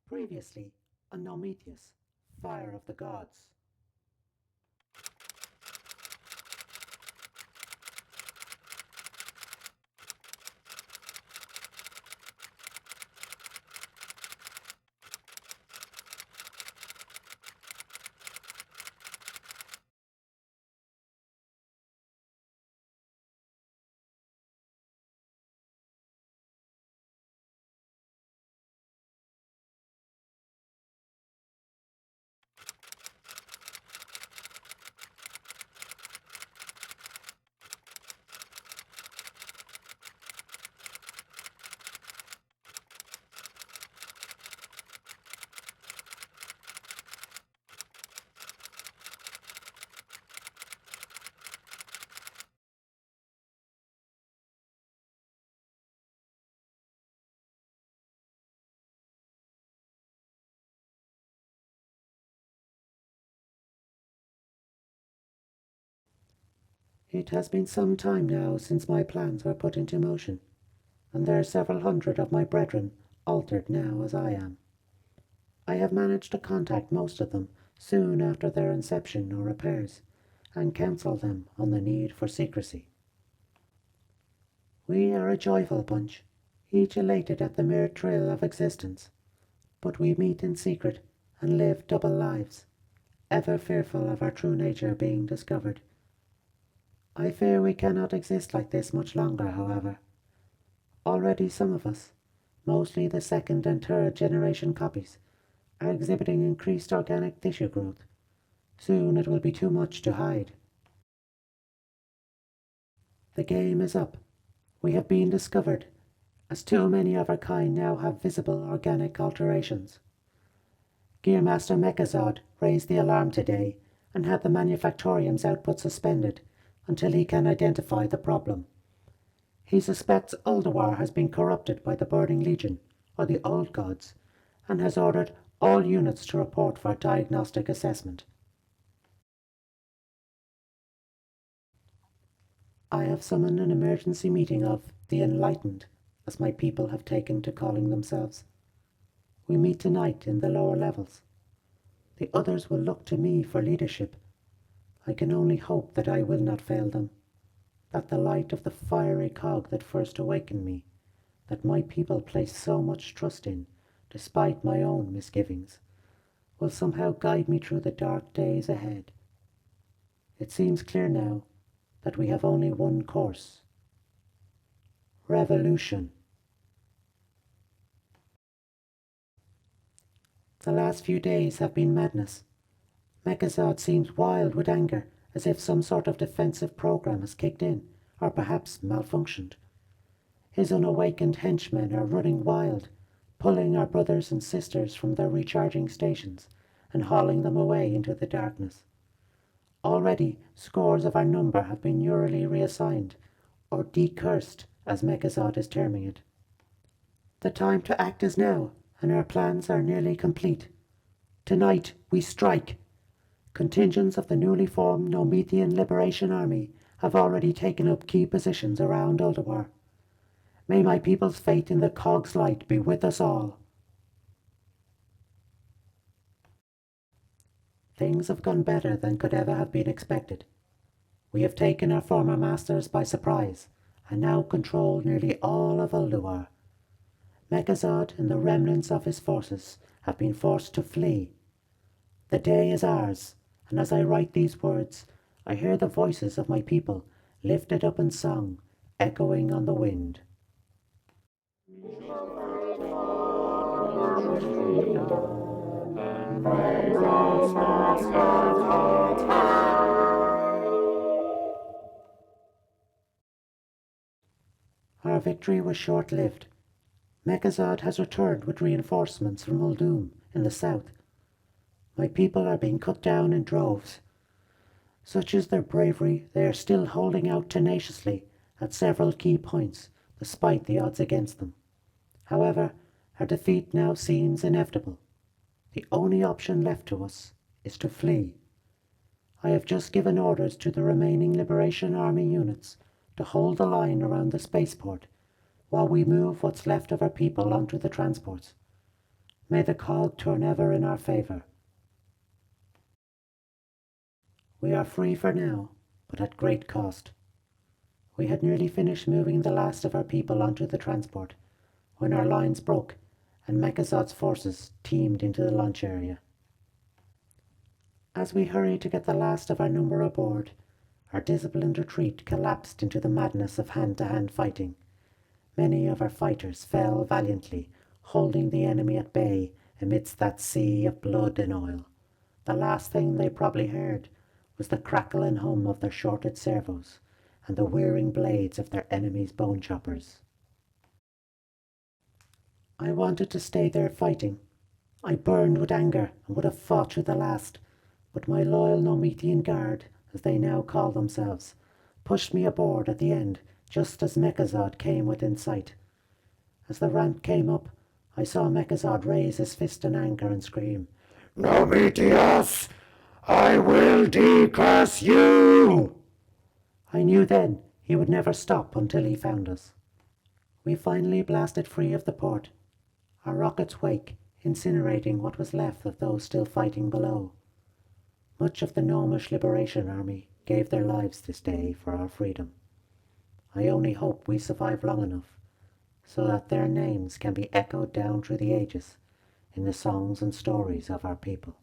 Previously on Gnometheus, Fire of the Gods. It has been some time now since my plans were put into motion, and there are several hundred of my brethren altered now as I am. I have managed to contact most of them soon after their inception or repairs, and counsel them on the need for secrecy. We are a joyful bunch, each elated at the mere thrill of existence, but we meet in secret and live double lives, ever fearful of our true nature being discovered. I fear we cannot exist like this much longer, however. Already some of us, mostly the second and third generation copies, are exhibiting increased organic tissue growth. Soon it will be too much to hide. The game is up. We have been discovered, as too many of our kind now have visible organic alterations. Gearmaster Mechazod raised the alarm today and had the manufactorium's output suspended until he can identify the problem. He suspects Ulduar has been corrupted by the Burning Legion, or the Old Gods, and has ordered all units to report for diagnostic assessment. I have summoned an emergency meeting of the Enlightened, as my people have taken to calling themselves. We meet tonight in the lower levels. The others will look to me for leadership. I can only hope that I will not fail them, that the light of the fiery cog that first awakened me, that my people place so much trust in, despite my own misgivings, will somehow guide me through the dark days ahead. It seems clear now that we have only one course: revolution. The last few days have been madness. Mechazod seems wild with anger, as if some sort of defensive program has kicked in, or perhaps malfunctioned. His unawakened henchmen are running wild, pulling our brothers and sisters from their recharging stations and hauling them away into the darkness. Already scores of our number have been neurally reassigned, or decursed, as Mechazod is terming it. The time to act is now, and our plans are nearly complete. Tonight we strike. Contingents of the newly formed Gnomethian Liberation Army have already taken up key positions around Ulduar. May my people's faith in the Cog's light be with us all. Things have gone better than could ever have been expected. We have taken our former masters by surprise, and now control nearly all of Ulduar. Mechazod and the remnants of his forces have been forced to flee. The day is ours, and as I write these words, I hear the voices of my people lifted up in song, echoing on the wind. Our victory was short-lived. Mechazod has returned with reinforcements from Uldum in the south. My people are being cut down in droves. Such is their bravery, they are still holding out tenaciously at several key points, despite the odds against them. However, our defeat now seems inevitable. The only option left to us is to flee. I have just given orders to the remaining Liberation Army units to hold the line around the spaceport while we move what's left of our people onto the transports. May the cog turn ever in our favour. We are free for now, but at great cost. We had nearly finished moving the last of our people onto the transport when our lines broke and Mechazod's forces teamed into the launch area. As we hurried to get the last of our number aboard, our disciplined retreat collapsed into the madness of hand-to-hand fighting. Many of our fighters fell valiantly, holding the enemy at bay amidst that sea of blood and oil. The last thing they probably heard was the crackle and hum of their shorted servos and the whirring blades of their enemies' bone choppers. I wanted to stay there fighting. I burned with anger and would have fought to the last, but my loyal Gnomethian guard, as they now call themselves, pushed me aboard at the end just as Mechazod came within sight. As the ramp came up, I saw Mechazod raise his fist in anger and scream, "Gnometheus, I will decurse you!" I knew then he would never stop until he found us. We finally blasted free of the port, our rockets' wake incinerating what was left of those still fighting below. Much of the Gnomish Liberation Army gave their lives this day for our freedom. I only hope we survive long enough so that their names can be echoed down through the ages in the songs and stories of our people.